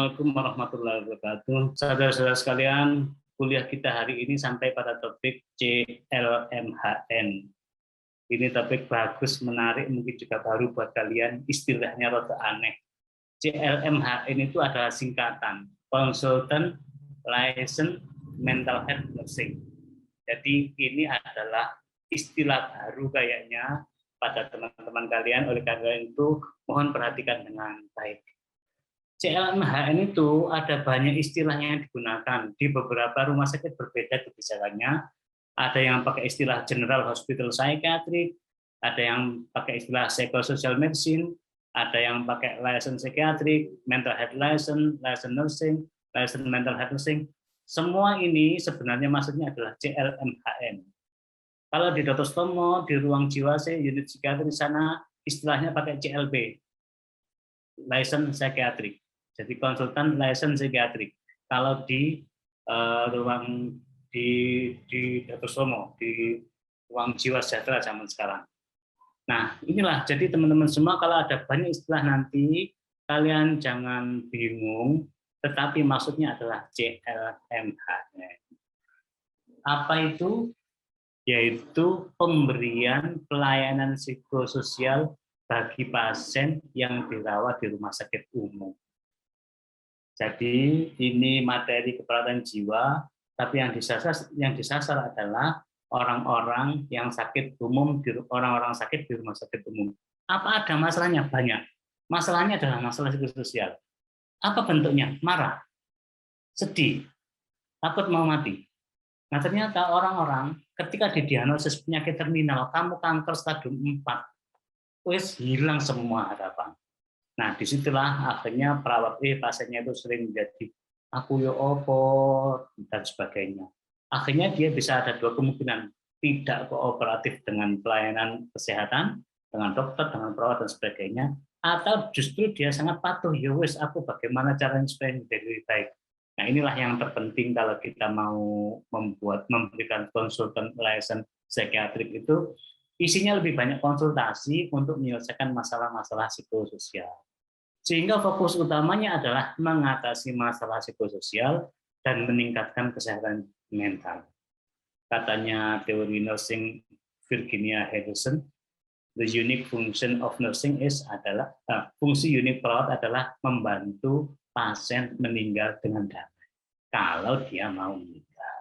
Assalamualaikum warahmatullahi wabarakatuh. Saudara-saudara sekalian, kuliah kita hari ini sampai pada topik CLMHN. Ini topik bagus, menarik, mungkin juga baru buat kalian, istilahnya rada aneh. CLMHN itu adalah singkatan Consultant Licensed Mental Health Nursing. Jadi ini adalah istilah baru kayaknya pada teman-teman kalian, oleh karena itu mohon perhatikan dengan baik. CLMHN itu ada banyak istilahnya yang digunakan di beberapa rumah sakit berbeda kebijakannya. Ada yang pakai istilah General Hospital Psychiatric, ada yang pakai istilah Psychosocial Medicine, ada yang pakai License Psychiatric, Mental Health License, License Nursing, License Mental Health Nursing. Semua ini sebenarnya maksudnya adalah CLMHN. Kalau di Dr. Stomo, di ruang jiwa unit psikiatri sana istilahnya pakai CLB, License Psychiatric. Jadi konsultan license psikiatrik. Kalau di ruang di Dr. Somo, di ruang jiwa sejahtera zaman sekarang. Nah, inilah jadi teman-teman semua, kalau ada banyak istilah nanti kalian jangan bingung, tetapi maksudnya adalah CLMHN. Apa itu? Yaitu pemberian pelayanan psikososial bagi pasien yang dirawat di rumah sakit umum. Jadi ini materi keperawatan jiwa, tapi yang disasar adalah orang-orang yang sakit umum, orang-orang sakit di rumah sakit umum. Apa ada masalahnya? Banyak. Masalahnya adalah masalah psikososial. Apa bentuknya? Marah, sedih, takut mau mati. Nah, ternyata orang-orang ketika didiagnosis penyakit terminal, kamu kanker stadium 4, wis hilang semua harapan. Nah, disitulah akhirnya perawat pasiennya itu sering menjadi aku yo opo dan sebagainya. Akhirnya dia bisa ada dua kemungkinan, tidak kooperatif dengan pelayanan kesehatan, dengan dokter, dengan perawat dan sebagainya, atau justru dia sangat patuh, ya wis aku bagaimana caranya supaya menjadi lebih baik. Nah, inilah yang terpenting kalau kita mau memberikan konsultan license psikiatrik itu, isinya lebih banyak konsultasi untuk menyelesaikan masalah-masalah psikososial. Sehingga fokus utamanya adalah mengatasi masalah psikososial dan meningkatkan kesehatan mental. Katanya teori nursing Virginia Henderson, the unique function of nursing fungsi unik perawat adalah membantu pasien meninggal dengan damai kalau dia mau meninggal.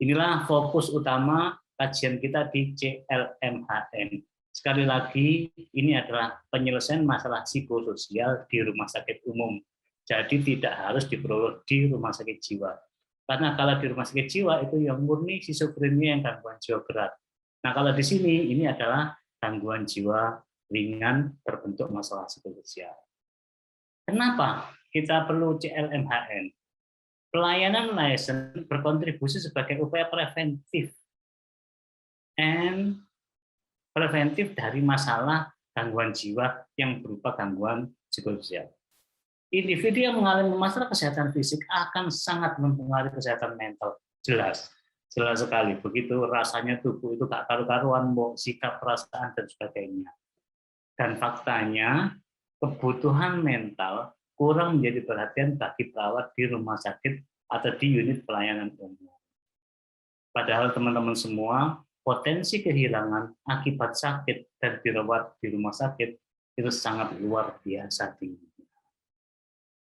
Inilah fokus utama kajian kita di CLMHN. Sekali lagi, ini adalah penyelesaian masalah psikososial di rumah sakit umum. Jadi tidak harus diperoleh di rumah sakit jiwa. Karena kalau di rumah sakit jiwa itu yang murni skizofrenia yang gangguan jiwa berat. Nah, kalau di sini ini adalah gangguan jiwa ringan berbentuk masalah psikososial. Kenapa kita perlu CLMHN? Pelayanan license berkontribusi sebagai upaya preventif dari masalah gangguan jiwa yang berupa gangguan psikososial. Individu yang mengalami masalah kesehatan fisik akan sangat mempengaruhi kesehatan mental. Jelas sekali. Begitu rasanya tubuh itu gak karu-karuan, sikap, perasaan, dan sebagainya. Dan faktanya, kebutuhan mental kurang menjadi perhatian bagi perawat di rumah sakit atau di unit pelayanan umum. Padahal teman-teman semua, potensi kehilangan akibat sakit dan dirawat di rumah sakit itu sangat luar biasa tinggi.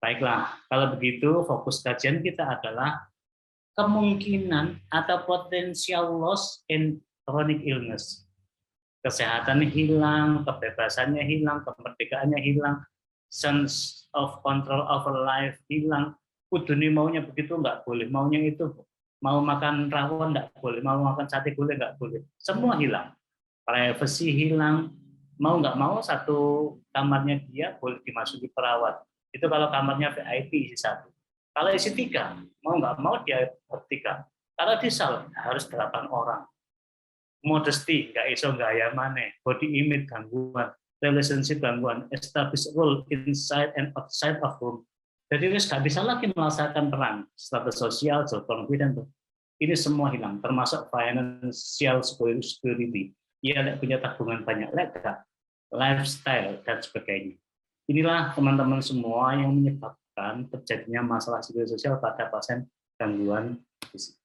Baiklah, kalau begitu fokus kajian kita adalah kemungkinan atau potensial loss in chronic illness. Kesehatannya hilang, kebebasannya hilang, kemerdekaannya hilang, sense of control over life hilang. Kudune maunya begitu nggak boleh, maunya itu. Mau makan rawon nggak boleh, mau makan sate gulai nggak boleh, semua hilang. Privacy hilang, mau nggak mau satu kamarnya dia boleh dimasuki perawat. Itu kalau kamarnya VIP isi 1. Kalau isi 3, mau nggak mau dia bertiga. Kalau di sal harus 8 orang. Modesty nggak iso gaya maneh, body image gangguan, relationship gangguan, establish role inside and outside of room. Jadi wis nggak bisa lagi melaksanakan peran, status sosial, self confidence, ini semua hilang, termasuk financial security. Ia punya tabungan banyak lega, lifestyle dan sebagainya. Inilah teman-teman semua yang menyebabkan menyebabkan terjadinya masalah psikososial pada pasien gangguan fisik.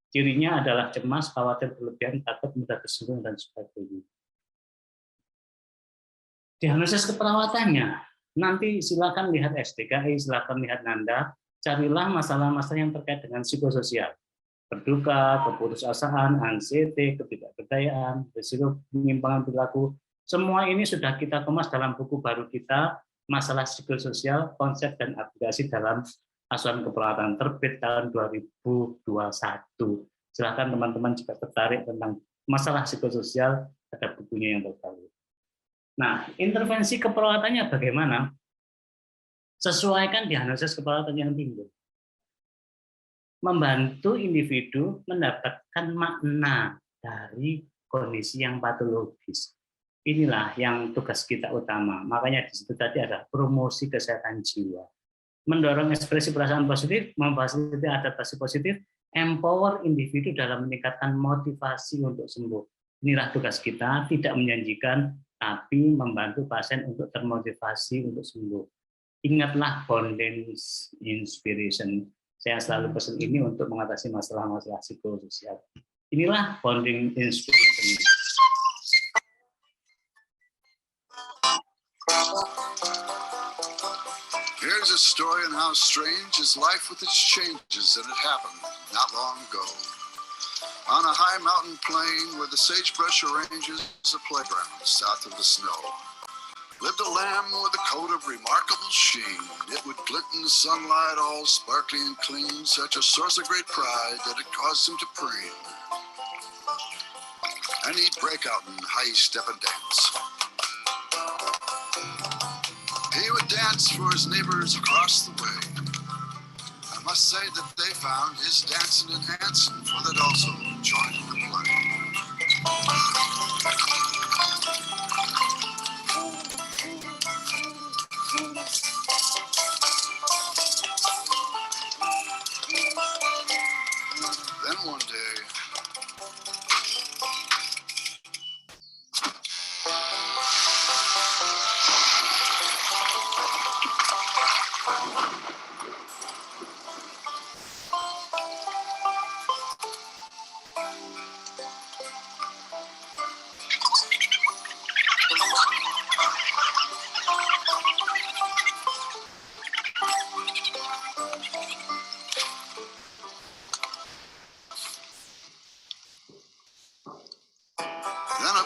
Cirinya adalah cemas, khawatir berlebihan, takut, mudah tersinggung, dan sebagainya. Diagnosis keperawatannya, nanti silakan lihat SDKI, silakan lihat Nanda, carilah masalah-masalah yang terkait dengan psikososial. Berduka, keputusasaan, anxiety, ketidakberdayaan, risiko penyimpangan perilaku, semua ini sudah kita kemas dalam buku baru kita, Masalah Psikososial, Konsep dan Aplikasi dalam Asuhan Keperawatan, terbit tahun 2021. Silakan teman-teman jika tertarik tentang masalah psikososial, ada bukunya yang terbaru. Nah, intervensi keperawatannya bagaimana? Sesuaikan diagnosis keperawatan yang timbul. Membantu individu mendapatkan makna dari kondisi yang patologis. Inilah yang tugas kita utama. Makanya di situ tadi ada promosi kesehatan jiwa. Mendorong ekspresi perasaan positif, memfasilitasi adaptasi positif, empower individu dalam meningkatkan motivasi untuk sembuh. Inilah tugas kita, tidak menjanjikan, tapi membantu pasien untuk termotivasi untuk sembuh. Ingatlah bonding inspiration. Saya selalu pesan ini untuk mengatasi masalah-masalah psikososial. Inilah bonding inspiration. Here's a story on how strange is life with its changes, and it happened not long ago. On a high mountain plain where the sagebrush arranges a playground south of the snow, lived a lamb with a coat of remarkable sheen. It would glint in the sunlight, all sparkly and clean, such a source of great pride that it caused him to preen. And he'd break out in high step and dance. He would dance for his neighbors across the way. I must say that they found his dancing enhancing, for they'd also joined in the play. Then one day,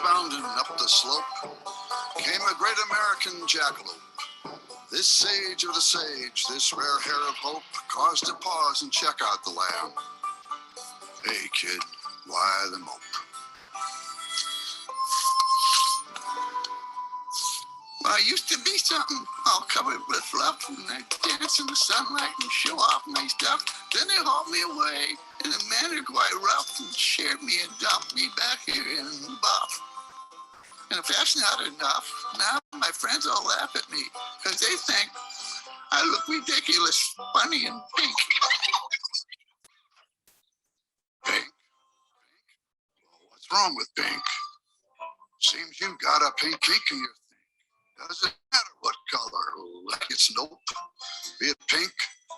bounding up the slope came a great American jackalope. This sage of the sage, this rare hair of hope, caused to pause and check out the lamb. Hey kid, why the mope? Well, I used to be something all covered with fluff, and I'd dance in the sunlight and show off my stuff. Then they hauled me away in a manner quite rough and shared me and dumped me back here in the buff. And if that's not enough, now my friends all laugh at me because they think I look ridiculous, funny, and pink. Pink? Well, what's wrong with pink? Seems you got a pink ink in your thing. Doesn't matter what color, like it's nope. Be it pink,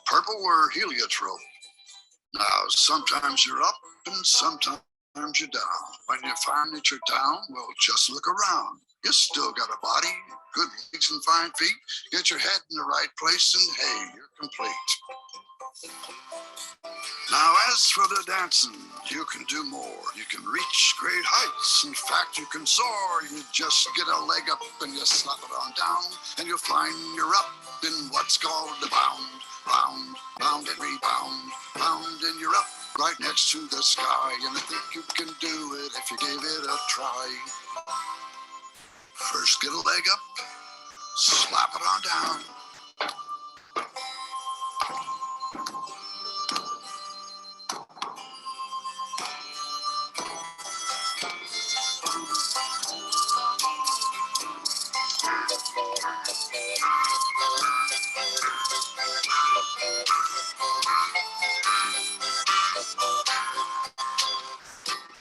purple, or heliotrope. Now, sometimes you're up and sometimes you're down. When you find that you're down, well, just look around. You still got a body, good legs and fine feet. Get your head in the right place and hey, you're complete. Now, as for the dancing, you can do more. You can reach great heights. In fact, you can soar. You just get a leg up and you slap it on down, and you'll find you're up in what's called the bound. Bound, bound and rebound, bound, and you're up right next to the sky. And I think you can do it if you gave it a try. First get a leg up, slap it on down.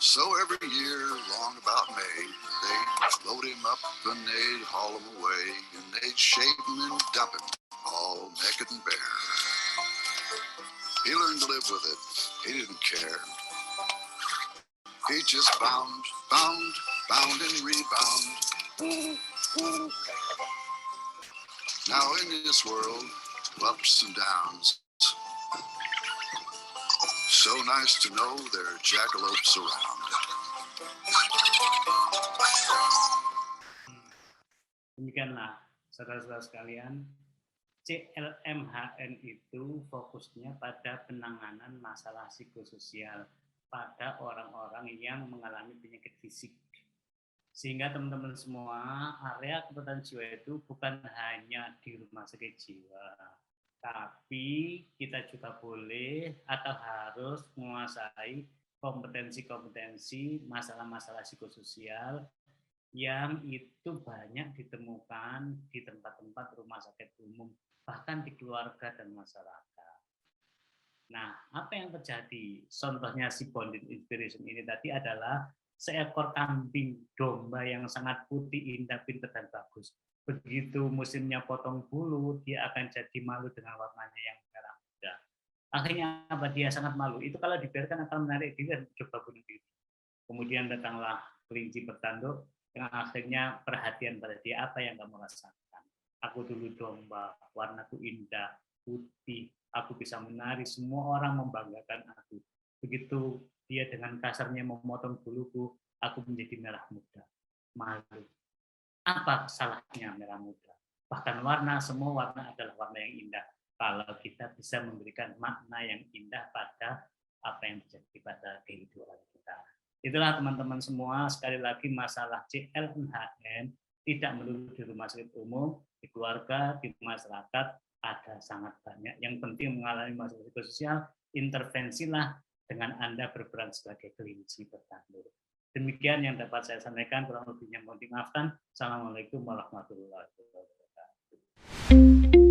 So every year, long about May, they'd load him up and they'd haul him away, and they'd shave him and dump him all all naked and bare. He learned to live with it. He didn't care. He just bound, and rebound. Now in this world of ups and downs, so nice to know there are jackalopes around. Demikianlah, saudara-saudara sekalian, CLMHN itu fokusnya pada penanganan masalah psikososial pada orang-orang yang mengalami penyakit fisik. Sehingga teman-teman semua, area kesehatan jiwa itu bukan hanya di rumah sakit jiwa, tapi kita juga boleh atau harus menguasai kompetensi-kompetensi masalah-masalah psikososial yang itu banyak ditemukan di tempat-tempat rumah sakit umum, bahkan di keluarga dan masyarakat. Nah, apa yang terjadi? Contohnya si bonding inspiration ini tadi adalah seekor kambing domba yang sangat putih, indah, pintar, dan bagus. Begitu musimnya potong bulu, dia akan jadi malu dengan warnanya yang merah muda. Akhirnya apa? Dia sangat malu. Itu kalau dibiarkan akan menarik diri dan coba bunuh diri. Kemudian datanglah kelinci bertanduk yang akhirnya perhatian pada dia, apa yang kamu rasakan? Aku dulu domba, warnaku indah, putih, aku bisa menari, semua orang membanggakan aku. Begitu dia dengan kasarnya memotong buluku, aku menjadi merah muda, malu. Apa salahnya merah muda? Bahkan warna, semua warna adalah warna yang indah. Kalau kita bisa memberikan makna yang indah pada apa yang terjadi pada kehidupan kita. Itulah teman-teman semua, sekali lagi masalah CLMHN tidak melulu di rumah sakit umum, di keluarga, di masyarakat, ada sangat banyak. Yang penting mengalami masalah psikososial, intervensilah dengan Anda berperan sebagai kelinci bertanduk. Demikian yang dapat saya sampaikan, kurang lebihnya mohon dimaafkan. Assalamualaikum warahmatullahi wabarakatuh.